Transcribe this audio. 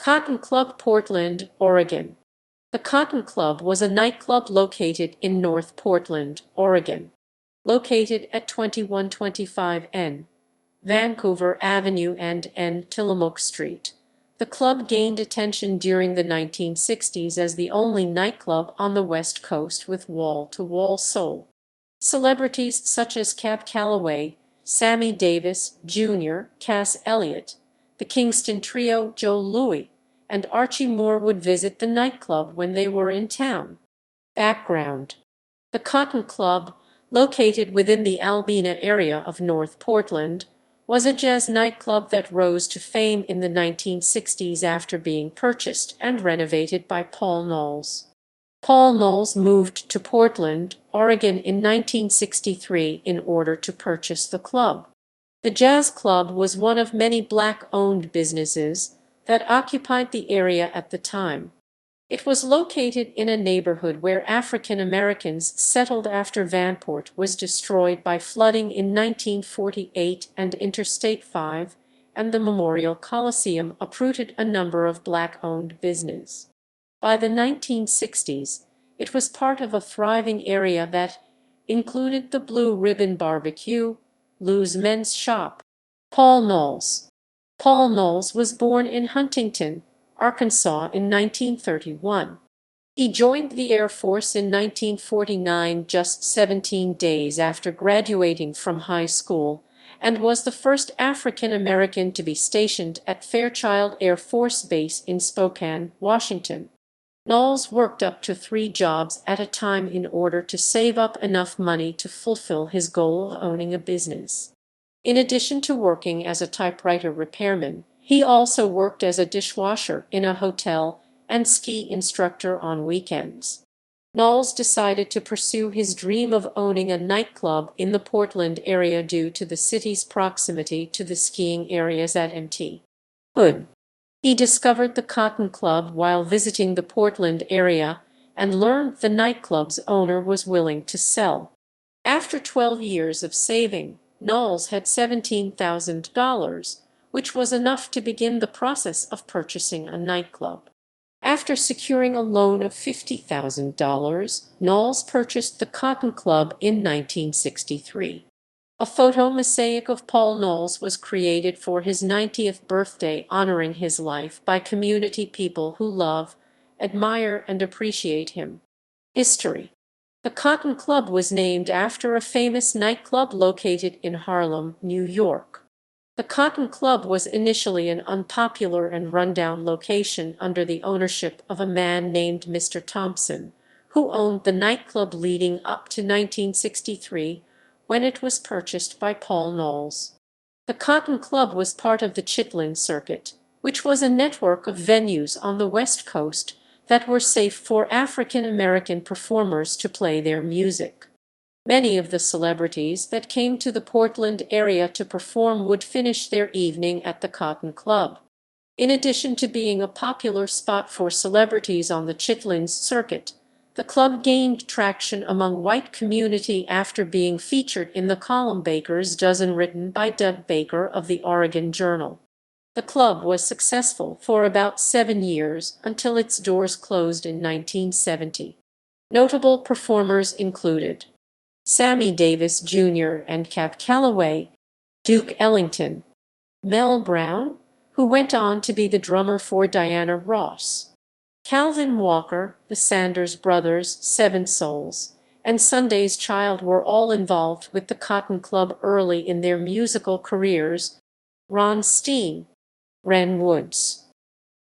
Cotton Club, Portland, Oregon. The Cotton Club was a nightclub located in North Portland, Oregon. Located at 2125 N. Vancouver Avenue and N. Tillamook Street. The club gained attention during the 1960s as the only nightclub on the West Coast with wall-to-wall soul. Celebrities such as Cab Calloway, Sammy Davis, Jr., Elliot, the Kingston Trio, Joe Louis, and Archie Moore would visit the nightclub when they were in town. Background: the Cotton Club, located within the Albina area of North Portland, was a jazz nightclub that rose to fame in the 1960s after being purchased and renovated by Paul Knauls. Paul Knauls moved to Portland, Oregon in 1963 in order to purchase the club. The Jazz Club was one of many black-owned businesses that occupied the area at the time. It was located in a neighborhood where African Americans settled after Vanport was destroyed by flooding in 1948 and Interstate 5 and the Memorial Coliseum uprooted a number of black-owned businesses. By the 1960s, it was part of a thriving area that included the Blue Ribbon Barbecue, Lou's Men's Shop. Paul Knauls. Paul Knauls was born in Huntington, Arkansas in 1931. He joined the Air Force in 1949, just 17 days after graduating from high school, and was the first African American to be stationed at Fairchild Air Force Base in Spokane, Washington. Knauls worked up to 3 jobs at a time in order to save up enough money to fulfill his goal of owning a business. In addition to working as a typewriter repairman, he also worked as a dishwasher in a hotel and ski instructor on weekends. Knauls decided to pursue his dream of owning a nightclub in the Portland area due to the city's proximity to the skiing areas at Mt. Hood. He discovered the Cotton Club while visiting the Portland area and learned the nightclub's owner was willing to sell. After 12 years of saving, Knauls had $17,000, which was enough to begin the process of purchasing a nightclub. After securing a loan of $50,000, Knauls purchased the Cotton Club in 1963. A photo mosaic of Paul Knauls was created for his 90th birthday, honoring his life by community people who love, admire, and appreciate him. History: the Cotton Club was named after a famous nightclub located in Harlem, New York. The Cotton Club was initially an unpopular and rundown location under the ownership of a man named Mr. Thompson, who owned the nightclub leading up to 1963, when it was purchased by Paul Knauls. The Cotton Club was part of the Chitlin Circuit, which was a network of venues on the West Coast that were safe for African American performers to play their music. Many of the celebrities that came to the Portland area to perform would finish their evening at the Cotton Club. In addition to being a popular spot for celebrities on the Chitlin Circuit, the club gained traction among white community after being featured in the column Baker's Dozen written by Doug Baker of the Oregon Journal. The club was successful for about 7 years until its doors closed in 1970. Notable performers included Sammy Davis, Jr. and Cab Calloway, Duke Ellington, Mel Brown, who went on to be the drummer for Diana Ross, Calvin Walker, the Sanders Brothers, Seven Souls, and Sunday's Child were all involved with the Cotton Club early in their musical careers. Ron Steen, Ren Woods,